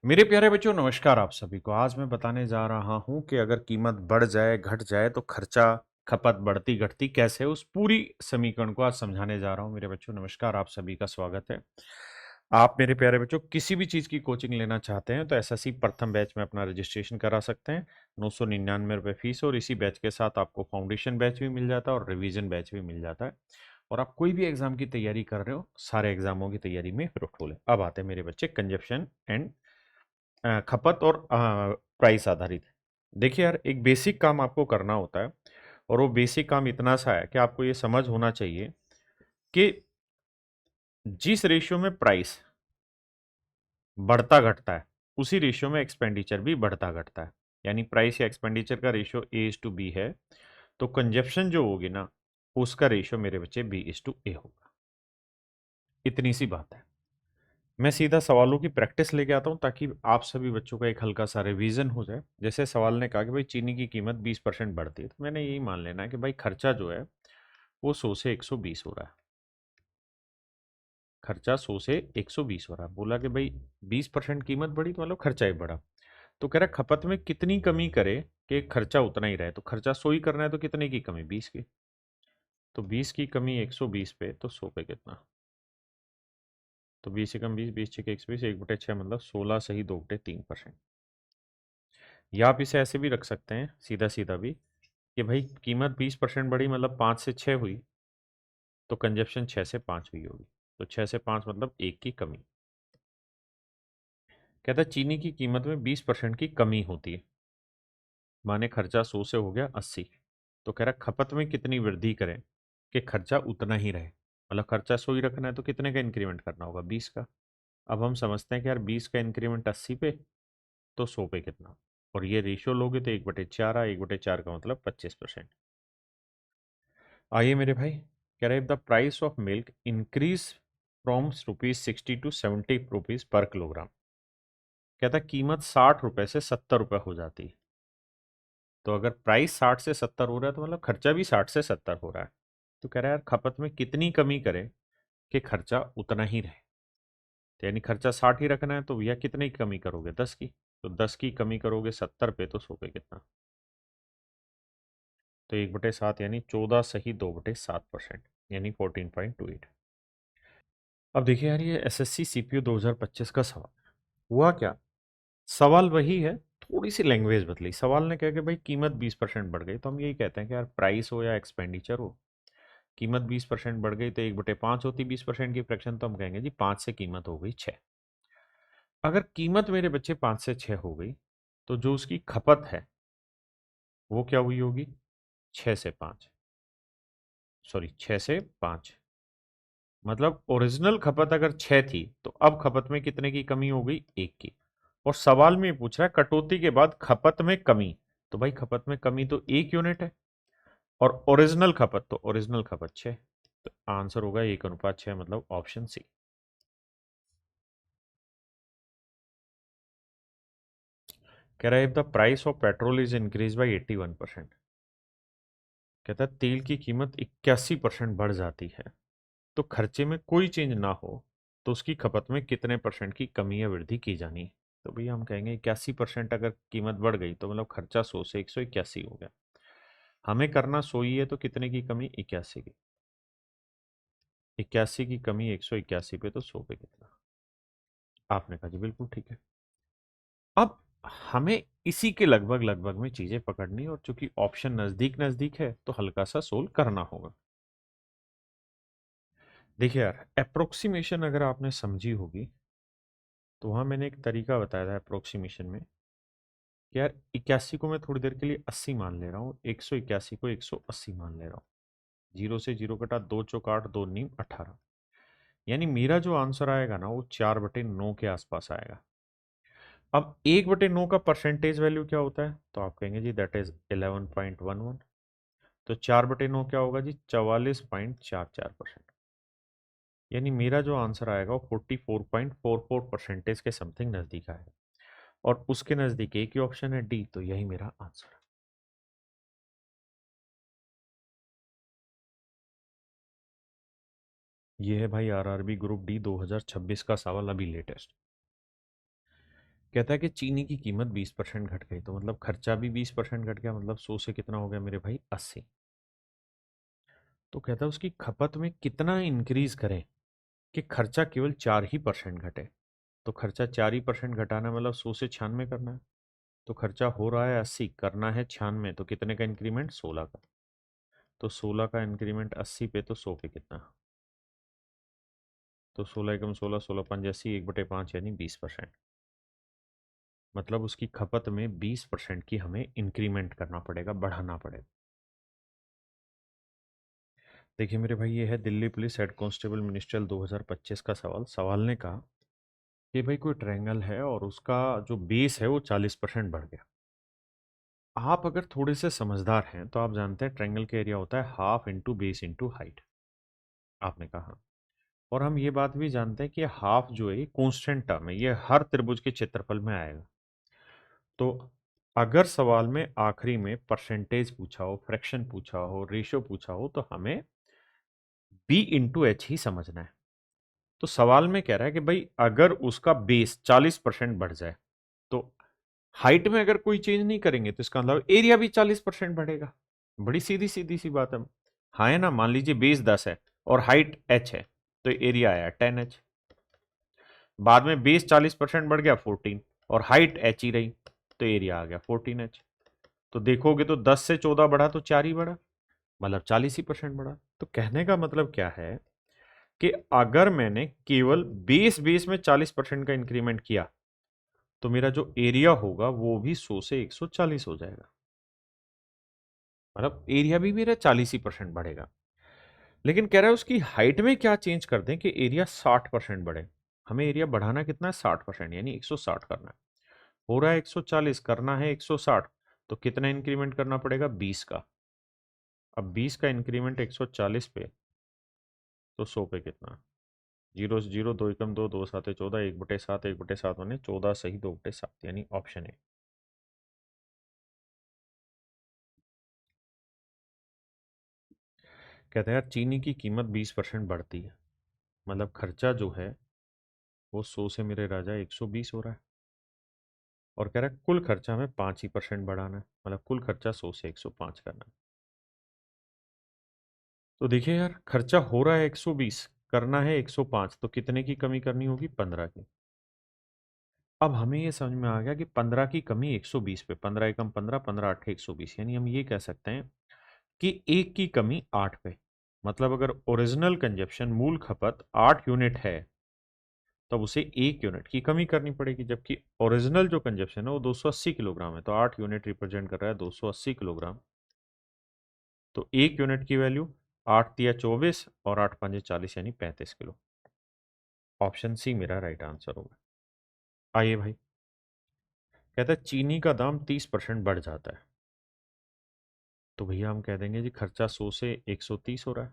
मेरे प्यारे बच्चों, नमस्कार आप सभी को। आज मैं बताने जा रहा हूं कि अगर कीमत बढ़ जाए घट जाए तो खर्चा खपत बढ़ती घटती कैसे, उस पूरी समीकरण को आज समझाने जा रहा हूं। मेरे बच्चों नमस्कार, आप सभी का स्वागत है। आप मेरे प्यारे बच्चों किसी भी चीज़ की कोचिंग लेना चाहते हैं तो एसएससी प्रथम बैच में अपना रजिस्ट्रेशन करा सकते हैं। 999 रुपये फीस, और इसी बैच के साथ आपको फाउंडेशन बैच भी मिल जाता है और रिवीजन बैच भी मिल जाता है। और आप कोई भी एग्जाम की तैयारी कर रहे हो, सारे एग्जामों की तैयारी में फ्रूटफुल है। अब आते हैं मेरे बच्चे कंजप्शन एंड खपत और प्राइस आधारित। देखिए यार, एक बेसिक काम आपको करना होता है, और वो बेसिक काम इतना सा है कि आपको ये समझ होना चाहिए कि जिस रेशियो में प्राइस बढ़ता घटता है उसी रेशियो में एक्सपेंडिचर भी बढ़ता घटता है। यानी प्राइस या एक्सपेंडिचर का रेशियो A:B है, तो कंजप्शन जो होगी ना, उसका रेशियो मेरे बच्चे B:A होगा। इतनी सी बात है। मैं सीधा सवालों की प्रैक्टिस लेके आता हूँ ताकि आप सभी बच्चों का एक हल्का सा रिवीजन हो जाए। जैसे सवाल ने कहा कि भाई चीनी की कीमत 20% बढ़ती है, तो मैंने यही मान लेना है कि भाई खर्चा जो है वो 100 से 120 हो रहा है। खर्चा 100 से 120 हो रहा है। बोला कि भाई 20% कीमत बढ़ी तो मतलब खर्चा ही बढ़ा। तो कह रहा है खपत में कितनी कमी करे कि खर्चा उतना ही रहे। तो खर्चा 100 ही करना है तो कितने की कमी, 20 की। तो 20 की कमी 120 पे, तो 100 पे कितना। तो 20 से कम 20, 20 छः 120, 1/6 मतलब 16 सही 2/3%। या आप इसे ऐसे भी रख सकते हैं, सीधा सीधा भी, कि भाई कीमत 20% बढ़ी मतलब 5 से 6 हुई, तो कंजप्शन 6 से 5 हुई होगी। तो 6 से 5 मतलब 1 की कमी। कहता है चीनी की कीमत में 20% की कमी होती है, माने खर्चा 100 से हो गया 80। तो कह रहा खपत में कितनी वृद्धि करें कि खर्चा उतना ही रहे। मतलब खर्चा 100 ही रखना है तो कितने का इंक्रीमेंट करना होगा, 20 का। अब हम समझते हैं कि यार 20 का इंक्रीमेंट 80 पे, तो 100 पे कितना। और ये रेशियो लोगे तो 1/4 आ, 1/4 का मतलब 25%। आइए मेरे भाई, कह रहे the price of milk increase from ₹60 to ₹70 per kilogram. कहता कीमत 60 रुपए से 70 रुपए हो जाती है। तो अगर प्राइस 60 से 70 हो रहा है तो मतलब खर्चा भी 60 से 70 हो रहा है। तो कह रहा है यार खपत में कितनी कमी करें कि खर्चा उतना ही रहे। तो यानी खर्चा 60 ही रखना है, तो भैया कितनी कमी करोगे, 10 की। तो 10 की कमी करोगे 70 पे, तो 100 पे कितना। तो 1/7 यानी 14 सही 2/7%, यानी 14.28। अब देखिए यार, ये एसएससी सीपीयू 2025 का सवाल हुआ क्या। सवाल वही है, थोड़ी सी लैंग्वेज बदली। सवाल ने कहा कि भाई कीमत 20% बढ़ गई, तो हम यही कहते हैं कि यार प्राइस हो या एक्सपेंडिचर हो, कीमत 20% बढ़ गई तो 1/5 होती 20% की फ्रैक्शन, तो हम कहेंगे जी 5 से कीमत हो गई 6। अगर कीमत मेरे बच्चे 5 से 6 हो गई, तो जो उसकी खपत है वो क्या हुई होगी, 6 से 5। सॉरी, 6 से 5। मतलब ओरिजिनल खपत अगर 6 थी, तो अब खपत में कितने की कमी हो गई, 1 की। और सवाल में पूछ रहा है कटौती के बाद खपत में कमी। तो भाई खपत में कमी तो 1 यूनिट है, और ओरिजिनल खपत तो ओरिजिनल खपत 6। तो आंसर होगा 1:6, मतलब ऑप्शन सी। कह रहा है the price of petrol is increase by 81%। कहता है तेल की कीमत 81% बढ़ जाती है, तो खर्चे में कोई चेंज ना हो तो उसकी खपत में कितने परसेंट की कमी या वृद्धि की जानी है। तो भैया हम कहेंगे 81% अगर कीमत बढ़ गई तो मतलब खर्चा 100 से 181 हो गया। हमें करना 100 ही है, तो कितने की कमी, 81 की। 81 की कमी 181 पे, तो 100 पे कितना। आपने कहा जी बिल्कुल ठीक है। अब हमें इसी के लगभग लगभग में चीजें पकड़नी, और चूंकि ऑप्शन नजदीक नजदीक है तो हल्का सा सोल्व करना होगा। देखिए यार, अप्रोक्सीमेशन अगर आपने समझी होगी तो वहां मैंने एक तरीका बताया था अप्रोक्सीमेशन में कि यार 81 को मैं थोड़ी देर के लिए 80 मान ले रहा हूँ, 181 को 180 मान ले रहा हूँ। जीरो से जीरो कटा, 2 चौक 8, 2 नीम 18। यानी मेरा जो आंसर आएगा ना, वो 4/9 के आसपास आएगा। अब 1/9 का परसेंटेज वैल्यू क्या होता है, तो आप कहेंगे जी दैट इज 11.11। तो 4/9 क्या होगा जी, 44.44%। यानी मेरा जो आंसर आएगा वो 44.44% के समथिंग नजदीक आएगा। और उसके नजदीक एक ही ऑप्शन है, डी, तो यही मेरा आंसर है। ये है भाई आरआरबी ग्रुप डी 2026 का सवाल, अभी लेटेस्ट। कहता है कि चीनी की कीमत 20% घट गई, तो मतलब खर्चा भी 20% घट गया, मतलब 100 से कितना हो गया मेरे भाई 80। तो कहता है उसकी खपत में कितना इंक्रीज करें कि खर्चा केवल 4% घटे। तो खर्चा 4% घटाना मतलब 100 से 96 करना है। तो खर्चा हो रहा है 80, करना है 96, तो कितने का इंक्रीमेंट 16 का। तो 16 का इंक्रीमेंट 80 पे, तो 100 पे कितना। तो 16 एकम 16, 16 5 80, 1/5 यानी 20%। मतलब उसकी खपत में 20% की हमें इंक्रीमेंट करना पड़ेगा, बढ़ाना पड़ेगा। देखिए मेरे भाई, ये है Delhi police head constable ministerial 2025 का सवाल। सवाल ने कहा कि भाई कोई ट्रायंगल है और उसका जो बेस है वो 40% बढ़ गया। आप अगर थोड़े से समझदार हैं तो आप जानते हैं ट्रायंगल का एरिया होता है half into base into height. आपने कहा, और हम ये बात भी जानते हैं कि हाफ जो है ये कांस्टेंट टर्म है, ये हर त्रिभुज के क्षेत्रफल में आएगा। तो अगर सवाल में आखिरी में परसेंटेज पूछा हो, फ्रैक्शन पूछा हो, रेशियो पूछा हो, तो हमें बी इंटू एच ही समझना है। तो सवाल में कह रहा है कि भाई अगर उसका बेस 40% बढ़ जाए, तो हाइट में अगर कोई चेंज नहीं करेंगे तो इसका मतलब एरिया भी 40% बढ़ेगा। बड़ी सीधी सीधी सी बात है। हाँ है ना, मान लीजिए बेस 10 है और हाइट एच है, तो एरिया आया 10h। बाद में बेस 40% बढ़ गया 14, और हाइट एच ही रही, तो एरिया आ गया 14h। तो देखोगे तो 10 से 14 बढ़ा तो 4 ही बढ़ा, मतलब 40% बढ़ा। तो कहने का मतलब क्या है कि अगर मैंने केवल बेस बेस में 40% का इंक्रीमेंट किया, तो मेरा जो एरिया होगा वो भी 100 से 140 हो जाएगा। मतलब एरिया भी मेरा 40% बढ़ेगा। लेकिन कह रहा है उसकी हाइट में क्या चेंज कर दें कि एरिया 60% बढ़े। हमें एरिया बढ़ाना कितना है 60%, यानी 160 करना है। हो रहा है 140, करना है 160, तो कितना इंक्रीमेंट करना पड़ेगा 20 का। अब 20 का इंक्रीमेंट 140 पे, तो 100 पे कितना। जीरो से जीरो, दो एकम दो, दो साते 14, 1/7, 1/7 माने 14 सही 2/7, यानी ऑप्शन है। कहते हैं यार चीनी की कीमत 20% बढ़ती है, मतलब खर्चा जो है वो 100 से मेरे राजा 120 हो रहा है। और कह रहा है कुल खर्चा हमें 5% बढ़ाना है, मतलब कुल खर्चा 100 से 105 करना है। तो देखिए यार, खर्चा हो रहा है 120, करना है 105, तो कितने की कमी करनी होगी 15 की। अब हमें ये समझ में आ गया कि 15 की कमी 120 पे, 15 एकम 15, 15 8 120, यानी हम ये कह सकते हैं कि एक की कमी 8 पे। मतलब अगर ओरिजिनल कंजप्शन मूल खपत 8 यूनिट है, तब उसे 1 यूनिट की कमी करनी पड़ेगी, जबकि ओरिजिनल जो कंजप्शन है वो 280 किलोग्राम है, तो 8 यूनिट रिप्रेजेंट कर रहा है 280 किलोग्राम। तो 1 यूनिट की वैल्यू 8 तिया 24 और 8 पंजे 40, यानी 35 किलो। ऑप्शन सी मेरा राइट आंसर होगा। आइए भाई, कहता है चीनी का दाम 30% बढ़ जाता है, तो भैया हम कह देंगे जी खर्चा 100 से 130 हो रहा है।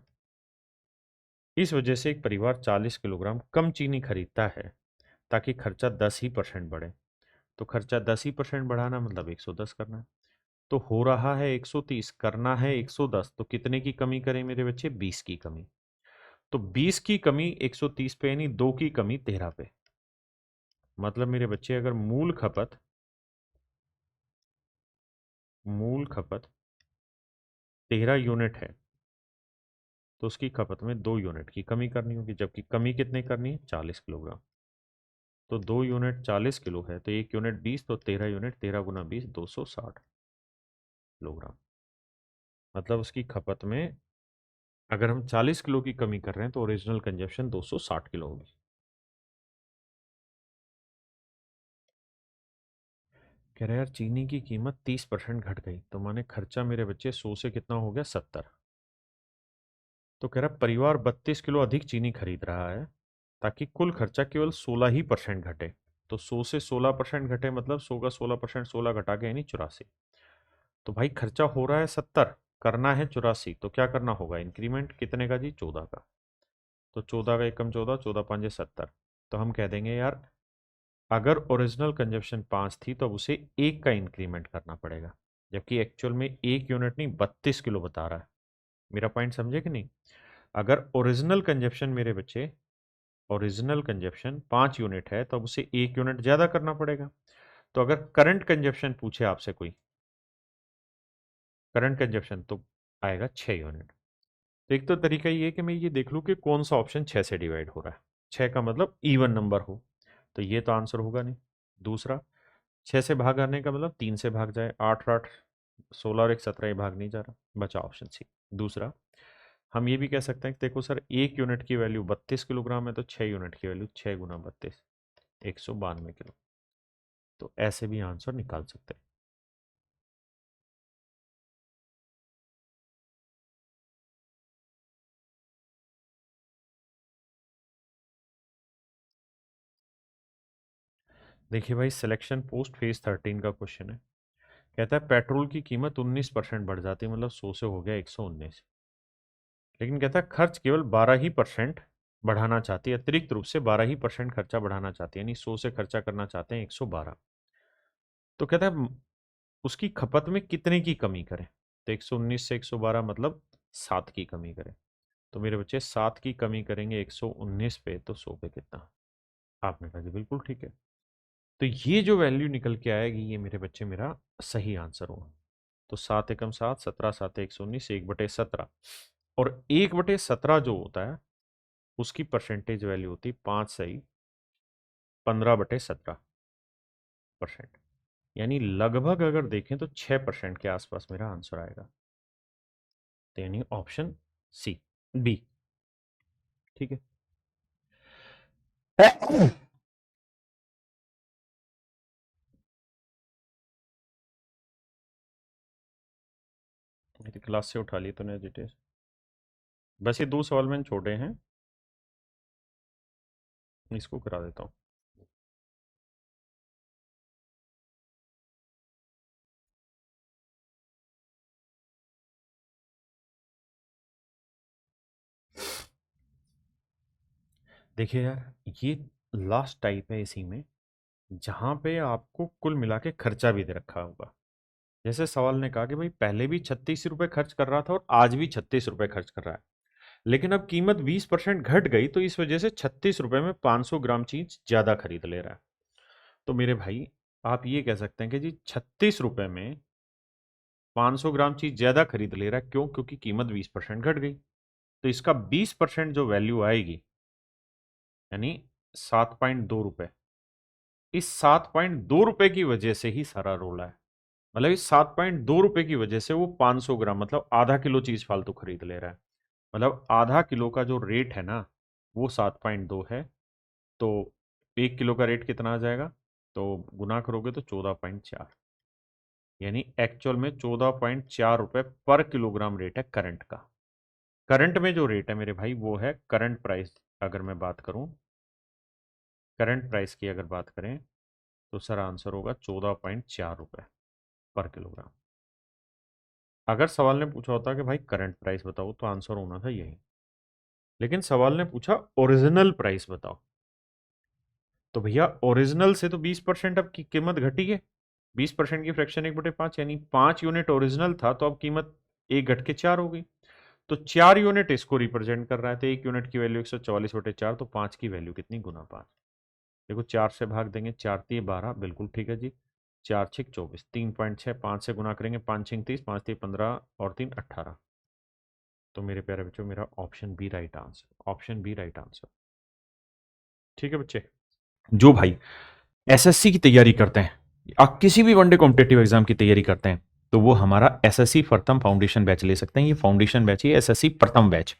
इस वजह से एक परिवार 40 किलोग्राम कम चीनी खरीदता है ताकि खर्चा 10% बढ़े। तो खर्चा 10% बढ़ाना मतलब 110 करना है। तो हो रहा है 130, करना है 110, तो कितने की कमी करें मेरे बच्चे 20 की कमी। तो 20 की कमी 130 पे, यानी 2 की कमी 13 पे। मतलब मेरे बच्चे अगर मूल खपत 13 यूनिट है, तो उसकी खपत में 2 यूनिट की कमी करनी होगी, जबकि कमी कितने करनी है 40 किलोग्राम। तो 2 यूनिट 40 किलो है, तो 1 यूनिट 20, तो 13 यूनिट, 13 गुना 20 260 किलोग्राम। मतलब उसकी खपत में अगर हम 40 किलो की कमी कर रहे हैं तो ओरिजिनल कंजप्शन 260 किलो होगी। कह रहे यार चीनी की कीमत 30% घट गई, तो माने खर्चा मेरे बच्चे 100 से कितना हो गया 70। तो कह रहा परिवार 32 किलो अधिक चीनी खरीद रहा है ताकि कुल खर्चा केवल 16% घटे। तो 100 से 16% घटे, मतलब 100 का 16%, 16 घटा के यानी 84। तो भाई खर्चा हो रहा है 70, करना है 84, तो क्या करना होगा इंक्रीमेंट कितने का जी 14 का। तो 14 का एकम 14, 14 5 70। तो हम कह देंगे यार अगर ओरिजिनल कंजप्शन 5 थी तो अब उसे 1 का इंक्रीमेंट करना पड़ेगा, जबकि एक्चुअल में 1 यूनिट नहीं 32 किलो बता रहा है। मेरा पॉइंट समझे कि नहीं। अगर ओरिजिनल कंजप्शन मेरे बच्चे ओरिजिनल कंजप्शन 5 यूनिट है तो अब उसे 1 यूनिट ज़्यादा करना पड़ेगा। तो अगर करंट कंजप्शन पूछे आपसे कोई, करंट कंजप्शन, तो आएगा 6 यूनिट। तो एक तो तरीका ये है कि मैं ये देख लूँ कि कौन सा ऑप्शन 6 से डिवाइड हो रहा है। 6 का मतलब इवन नंबर हो, तो ये तो आंसर होगा नहीं। दूसरा, 6 से भाग आने का मतलब 3 से भाग जाए, 8 8 16 और 1 17, ये भाग नहीं जा रहा, बचा ऑप्शन सी। दूसरा, हम ये भी कह सकते हैं कि देखो सर 1 यूनिट की वैल्यू 32 किलोग्राम है, तो 6 यूनिट की वैल्यू 6 गुना 32, 192 किलो। तो ऐसे भी आंसर निकाल सकते हैं। देखिए भाई, सिलेक्शन पोस्ट फेज 13 का क्वेश्चन है। कहता है पेट्रोल की कीमत 19% बढ़ जाती है, मतलब 100 से हो गया 119। लेकिन कहता है खर्च केवल 12% बढ़ाना चाहती है, अतिरिक्त रूप से 12% खर्चा बढ़ाना चाहती है, यानी 100 से खर्चा करना चाहते हैं 112। तो कहता है उसकी खपत में कितने की कमी करें। तो 119 से 112 मतलब 7 की कमी करें। तो मेरे बच्चे 7 की कमी करेंगे 119 पे, तो 100 पे कितना। आपने कहा जी बिल्कुल ठीक है। तो ये जो वैल्यू निकल के आएगी, ये मेरे बच्चे मेरा सही आंसर होगा। तो 7 एकम 7, 17 7 119, 1/17। और 1/17 जो होता है उसकी परसेंटेज वैल्यू होती है 5 सही 15/17%। यानी लगभग अगर देखें तो 6% के आसपास मेरा आंसर आएगा। तो यानी ऑप्शन सी, बी। ठीक है। मेरी क्लास से उठा ली तूने डिटेल। बस ये 2 सवाल मैंने छोड़े हैं, इसको करा देता हूँ। देखिए यार, ये लास्ट टाइप है इसी में, जहां पे आपको कुल मिला के खर्चा भी दे रखा होगा। जैसे सवाल ने कहा कि भाई पहले भी 36 रुपए खर्च कर रहा था और आज भी 36 रुपए खर्च कर रहा है, लेकिन अब कीमत 20% घट गई, तो इस वजह से 36 रुपए में 500 ग्राम चीज ज्यादा खरीद ले रहा है। तो मेरे भाई, आप ये कह सकते हैं कि जी 36 रुपए में 500 ग्राम चीज ज्यादा खरीद ले रहा है। क्यों? क्योंकि कीमत 20% घट गई। तो इसका 20% जो वैल्यू आएगी, यानी 7.2 रुपए, इस 7.2 रुपए की वजह से ही सारा रोला है। मतलब इस 7.2 रुपए की वजह से वो 500 ग्राम मतलब आधा किलो चीज फालतू खरीद ले रहा है। मतलब आधा किलो का जो रेट है ना, वो 7.2 है। तो 1 किलो का रेट कितना आ जाएगा? तो गुना करोगे तो 14.4, यानी एक्चुअल में 14.4 रुपए पर किलोग्राम रेट है करंट का। करंट में जो रेट है मेरे भाई, वो है करंट प्राइस। अगर मैं बात करूं करंट प्राइस की, अगर बात करें, तो सर आंसर होगा 14.4 रुपए पर किलोग्राम। अगर सवाल ने पूछा होता कि भाई करंट प्राइस बताओ, तो आंसर होना था यही। लेकिन सवाल ने पूछा ओरिजिनल प्राइस बताओ, तो भैया ओरिजिनल से तो 20% अब की कीमत घटी है। 20% की फ्रैक्शन 1/5, यानी 5 यूनिट ओरिजिनल था, तो अब कीमत 1 घट के 4 हो गई। तो 4 यूनिट इसको रिप्रेजेंट कर रहा है। तो 1 यूनिट की वैल्यू 144/4, तो 5 की वैल्यू कितनी? गुना 5। देखो 4 से भाग देंगे, 4 3 12, बिल्कुल ठीक है जी। 4 6 24, 3.6, 5 से गुना करेंगे, 5 6 30, 5 3 15 और 3 18। तो मेरे प्यारे बच्चों, मेरा option B right answer, option B right answer. ठीक है बच्चे। जो भाई एसएससी की तैयारी करते हैं, आप किसी भी वनडे कॉम्पिटेटिव एग्जाम की तैयारी करते हैं, तो वो हमारा एसएससी प्रथम फाउंडेशन बैच ले सकते हैं। ये फाउंडेशन बैच है, एसएससी प्रथम बैच।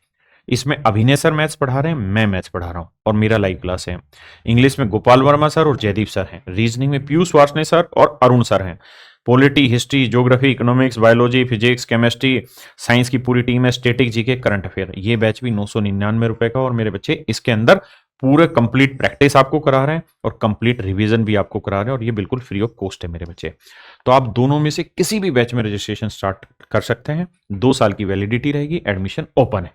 इसमें अभिनय सर मैथ्स पढ़ा रहे हैं, मैं मैथ्स पढ़ा रहा हूं, और मेरा लाइव क्लास है। इंग्लिश में गोपाल वर्मा सर और जयदीप सर हैं। रीजनिंग में पीयूष वार्ष्णेय सर और अरुण सर हैं। Polity, history, geography, economics, biology, physics, chemistry, science की पूरी टीम है। Static, GK, current affair. ये बैच भी 999 रुपए का। और मेरे बच्चे, इसके अंदर पूरे कंप्लीट प्रैक्टिस आपको करा रहे हैं और कंप्लीट रिवीजन भी आपको करा रहे हैं, और ये बिल्कुल फ्री ऑफ कॉस्ट है मेरे बच्चे। तो आप दोनों में से किसी भी बैच में रजिस्ट्रेशन स्टार्ट कर सकते हैं। 2 साल की वैलिडिटी रहेगी, एडमिशन ओपन है।